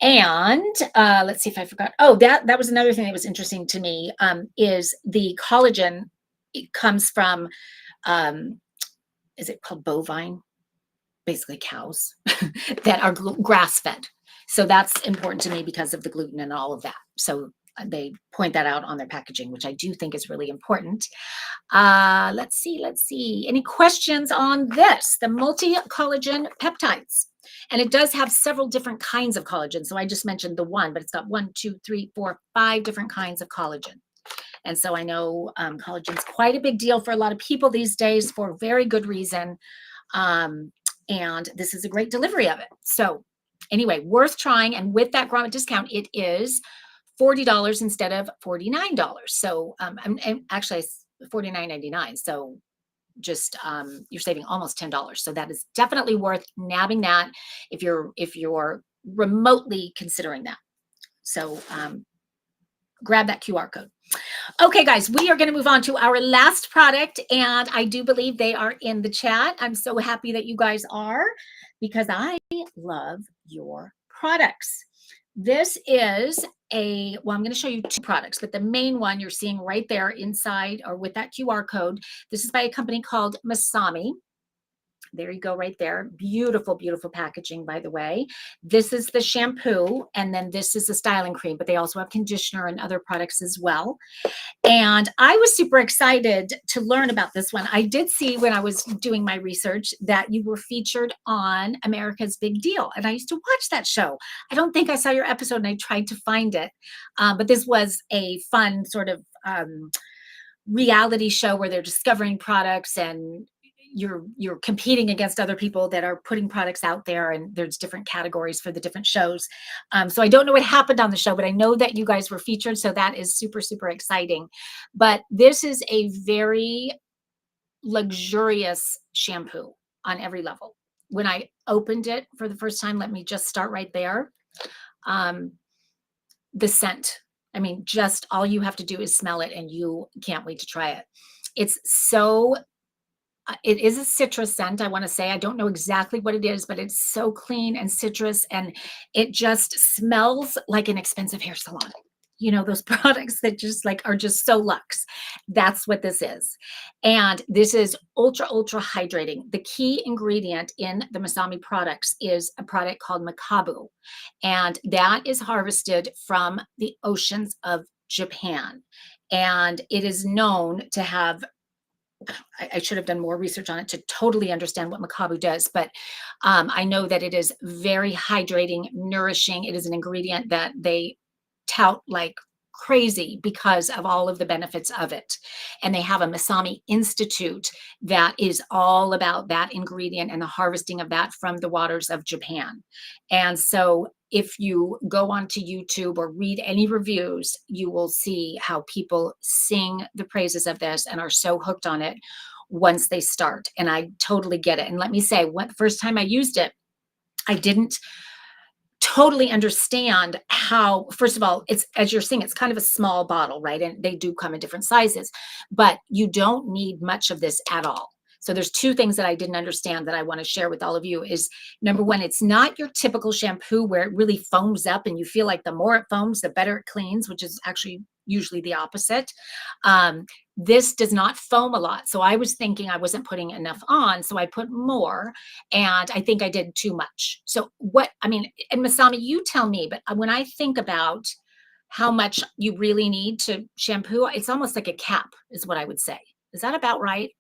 And let's see if I forgot. Oh, that was another thing that was interesting to me, is the collagen. It comes from, is it called bovine? Basically cows that are grass-fed. So that's important to me because of the gluten and all of that. So they point that out on their packaging, which I do think is really important. Let's see. Any questions on this? The multi-collagen peptides. And it does have several different kinds of collagen. So I just mentioned the one, but it's got 1, 2, 3, 4, 5 different kinds of collagen. And so I know collagen is quite a big deal for a lot of people these days for very good reason. And this is a great delivery of it. So anyway, worth trying. And with that Grommet discount, it is $40 instead of $49. So and actually $49.99. So just you're saving almost $10. So that is definitely worth nabbing that if you're remotely considering that. So grab that QR code. Okay, guys, we are going to move on to our last product, and I do believe they are in the chat. I'm so happy that you guys are, because I love your products. This is I'm going to show you 2 products, but the main one you're seeing right there inside or with that QR code. This is by a company called Masami. There you go, right there. Beautiful, beautiful packaging, by the way. This is the shampoo, and then this is the styling cream, but they also have conditioner and other products as well. And I was super excited to learn about this one. I did see when I was doing my research that you were featured on America's Big Deal, and I used to watch that show. I don't think I saw your episode, and I tried to find it, but this was a fun sort of reality show where they're discovering products, and you're competing against other people that are putting products out there, and there's different categories for the different shows. So I don't know what happened on the show, but I know that you guys were featured, so that is super, super exciting. But this is a very luxurious shampoo on every level. When I opened it for the first time, let me just start right there. The scent. I mean, just all you have to do is smell it, and you can't wait to try it. It's so it is a citrus scent, I want to say. I don't know exactly what it is, but it's so clean and citrus, and it just smells like an expensive hair salon. You know, those products that just like are just so luxe. That's what this is. And this is ultra, ultra hydrating. The key ingredient in the Masami products is a product called Makabu. And that is harvested from the oceans of Japan. And it is known to have, I should have done more research on it to totally understand what Makabu does, but I know that it is very hydrating, nourishing. It is an ingredient that they tout like crazy because of all of the benefits of it. And they have a Masami Institute that is all about that ingredient and the harvesting of that from the waters of Japan. And so if you go onto YouTube or read any reviews, you will see how people sing the praises of this and are so hooked on it once they start. And I totally get it. And let me say, the first time I used it, I didn't totally understand how, first of all, it's, as you're seeing, it's kind of a small bottle, right? And they do come in different sizes, but you don't need much of this at all. So there's 2 things that I didn't understand that I want to share with all of you is, number one, it's not your typical shampoo where it really foams up and you feel like the more it foams, the better it cleans, which is actually usually the opposite. This does not foam a lot. So I was thinking I wasn't putting enough on, so I put more, and I think I did too much. So and Masami, you tell me, but when I think about how much you really need to shampoo, it's almost like a cap is what I would say. Is that about right?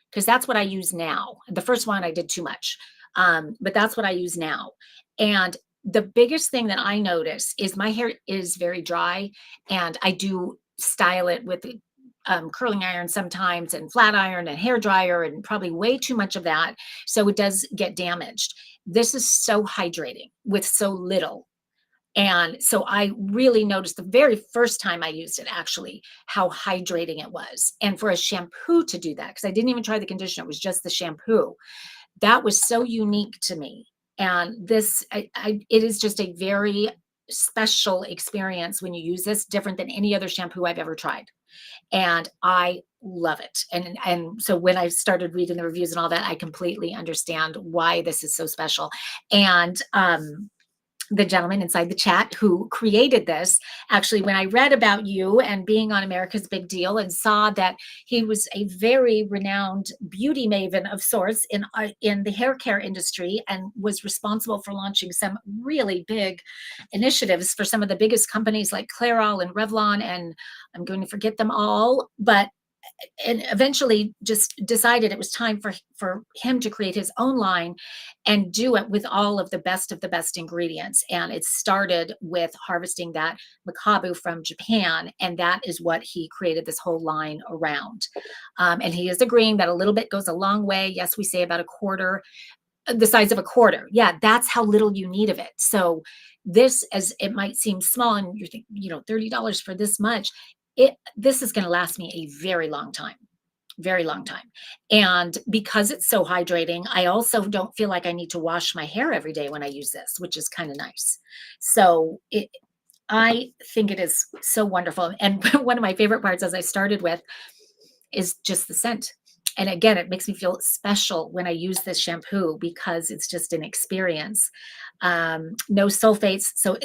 Because that's what I use now. The first one I did too much, but that's what I use now. And the biggest thing that I notice is my hair is very dry, and I do style it with curling iron sometimes, and flat iron and hair dryer, and probably way too much of that. So it does get damaged. This is so hydrating with so little. And so I really noticed the very first time I used it, actually, how hydrating it was. And for a shampoo to do that, because I didn't even try the conditioner, it was just the shampoo. That was so unique to me. And this, it is just a very special experience when you use this, different than any other shampoo I've ever tried. And I love it. And so when I started reading the reviews and all that, I completely understand why this is so special. And the gentleman inside the chat who created this. Actually, when I read about you and being on America's Big Deal and saw that he was a very renowned beauty maven of sorts in the hair care industry and was responsible for launching some really big initiatives for some of the biggest companies like Clairol and Revlon, and I'm going to forget them all, but and eventually just decided it was time for him to create his own line and do it with all of the best ingredients. And it started with harvesting that makabu from Japan, and that is what he created this whole line around. And he is agreeing that a little bit goes a long way. Yes, we say about a quarter, the size of a quarter. Yeah, that's how little you need of it. So this, as it might seem small, and you're thinking, $30 for this much, this is going to last me a very long time. Very long time. And because it's so hydrating, I also don't feel like I need to wash my hair every day when I use this, which is kind of nice. So I think it is so wonderful. And one of my favorite parts, as I started with, is just the scent. And again, it makes me feel special when I use this shampoo because it's just an experience. No sulfates. So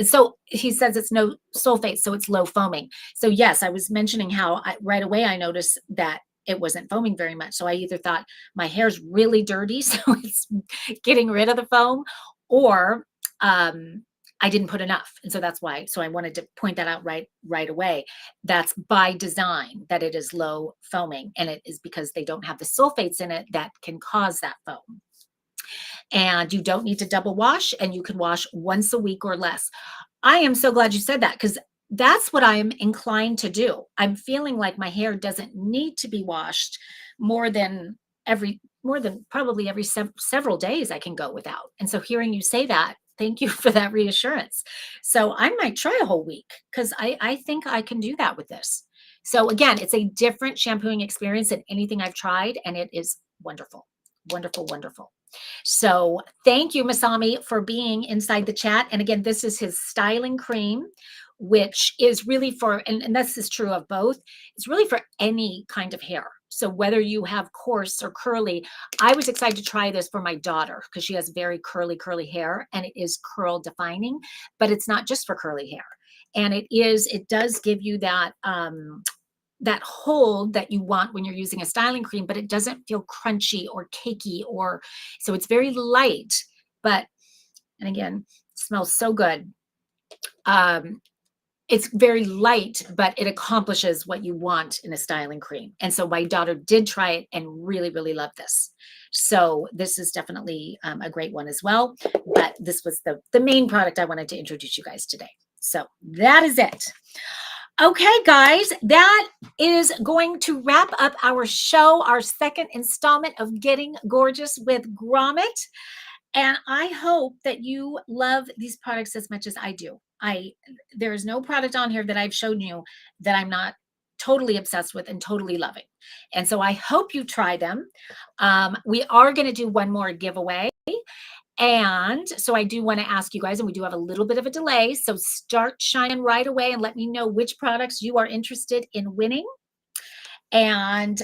he says it's no sulfates, so it's low foaming. So yes, I was mentioning how right away I noticed that it wasn't foaming very much. So I either thought my hair's really dirty, so it's getting rid of the foam, or I didn't put enough. And so that's why. So I wanted to point that out right away. That's by design that it is low foaming. And it is because they don't have the sulfates in it that can cause that foam. And you don't need to double wash, and you can wash once a week or less. I am so glad you said that, because that's what I'm inclined to do. I'm feeling like my hair doesn't need to be washed more than probably every several days I can go without. And so hearing you say that, thank you for that reassurance. So I might try a whole week, because I think I can do that with this. So again, it's a different shampooing experience than anything I've tried, and it is wonderful, wonderful, wonderful. So thank you, Masami, for being inside the chat. And again, this is his styling cream, which is really for, and this is true of both, it's really for any kind of hair. So whether you have coarse or curly, I was excited to try this for my daughter because she has very curly hair, and it is curl defining, but it's not just for curly hair. And it does give you that that hold that you want when you're using a styling cream, but it doesn't feel crunchy or cakey, so it's very light, and again, smells so good. It's very light, but it accomplishes what you want in a styling cream. And so my daughter did try it and really, really loved this. So this is definitely a great one as well. But this was the main product I wanted to introduce you guys today. So that is it. Okay, guys, that is going to wrap up our show, our second installment of Getting Gorgeous with Grommet. And I hope that you love these products as much as I do. There is no product on here that I've shown you that I'm not totally obsessed with and totally loving. And so I hope you try them. We are going to do one more giveaway. And so I do want to ask you guys, and we do have a little bit of a delay, so start shining right away and let me know which products you are interested in winning. And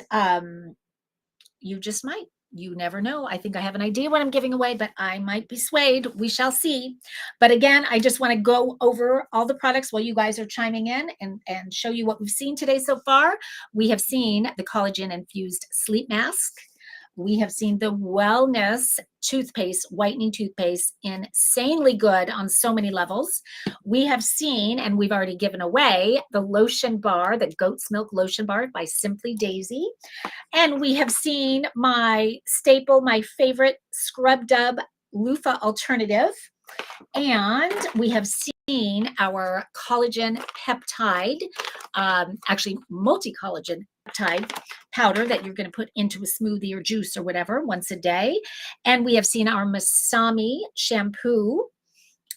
you just might. You never know. I think I have an idea what I'm giving away, but I might be swayed. We shall see. But again, I just want to go over all the products while you guys are chiming in and show you what we've seen today so far. We have seen the collagen-infused sleep mask. We have seen the wellness toothpaste, whitening toothpaste, insanely good on so many levels. We have seen, and we've already given away, the lotion bar, the goat's milk lotion bar by Simply Daisy. And we have seen my staple, my favorite Scrub Dub loofah alternative. And we have seen our collagen peptide, actually multi-collagen peptide powder that you're going to put into a smoothie or juice or whatever once a day. And we have seen our Masami shampoo.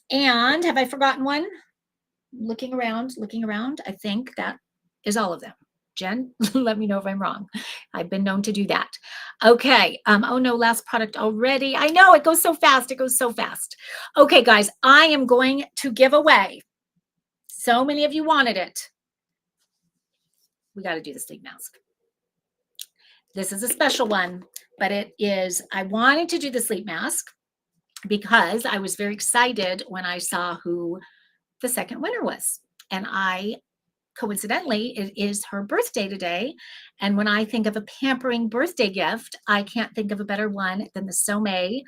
And have I forgotten one? Looking around, I think that is all of them. Jen, let me know if I'm wrong. I've been known to do that. Okay. Oh no, last product already. I know it goes so fast. It goes so fast. Okay, guys, I am going to give away. So many of you wanted it. We got to do the sleep mask. This is a special one, but it is, I wanted to do the sleep mask because I was very excited when I saw who the second winner was. And I coincidentally, it is her birthday today. And when I think of a pampering birthday gift, I can't think of a better one than the Sommeil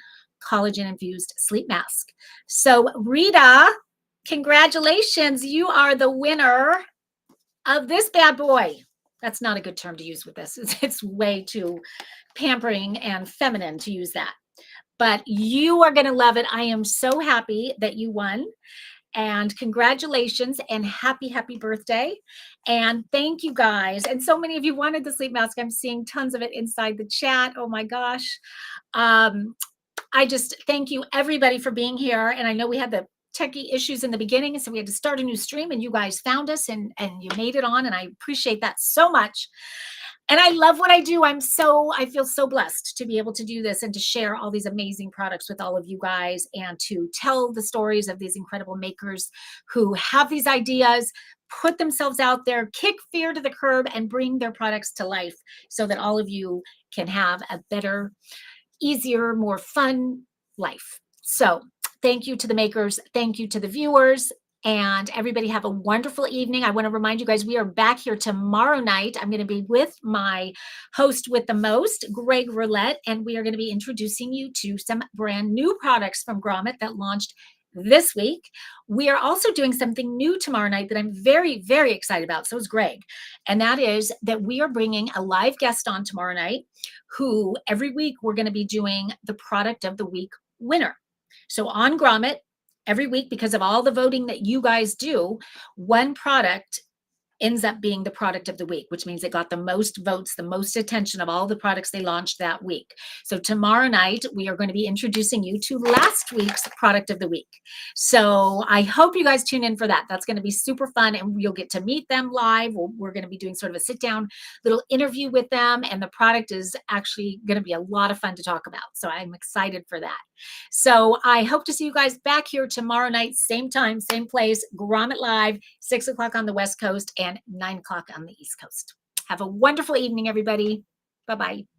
collagen infused sleep mask. So, Rita, congratulations. You are the winner of this bad boy. That's not a good term to use with this. It's way too pampering and feminine to use that. But you are going to love it. I am so happy that you won. And congratulations and happy birthday. And thank you guys. And so many of you wanted the sleep mask. I'm seeing tons of it inside the chat. Oh my gosh. I just thank you everybody for being here. And I know we had the techie issues in the beginning, so we had to start a new stream, and you guys found us and you made it on, and I appreciate that so much. And I love what I do. I feel so blessed to be able to do this and to share all these amazing products with all of you guys, and to tell the stories of these incredible makers who have these ideas, put themselves out there, kick fear to the curb, and bring their products to life so that all of you can have a better, easier, more fun life. So thank you to the makers. Thank you to the viewers. And everybody have a wonderful evening. I want to remind you guys, we are back here tomorrow night. I'm going to be with my host with the most, Greg Roulette, and we are going to be introducing you to some brand new products from Grommet that launched this week. We are also doing something new tomorrow night that I'm very, very excited about. So is Greg. And that is that we are bringing a live guest on tomorrow night who every week we're going to be doing the product of the week winner. So on Grommet, every week, because of all the voting that you guys do, one product ends up being the product of the week, which means it got the most votes, the most attention of all the products they launched that week. So tomorrow night, we are going to be introducing you to last week's product of the week. So I hope you guys tune in for that. That's going to be super fun, and you'll get to meet them live. We're going to be doing sort of a sit down little interview with them, and the product is actually going to be a lot of fun to talk about. So I'm excited for that. So I hope to see you guys back here tomorrow night, same time, same place, Grommet Live, 6 o'clock on the West Coast and 9 o'clock on the East Coast. Have a wonderful evening, everybody. Bye-bye.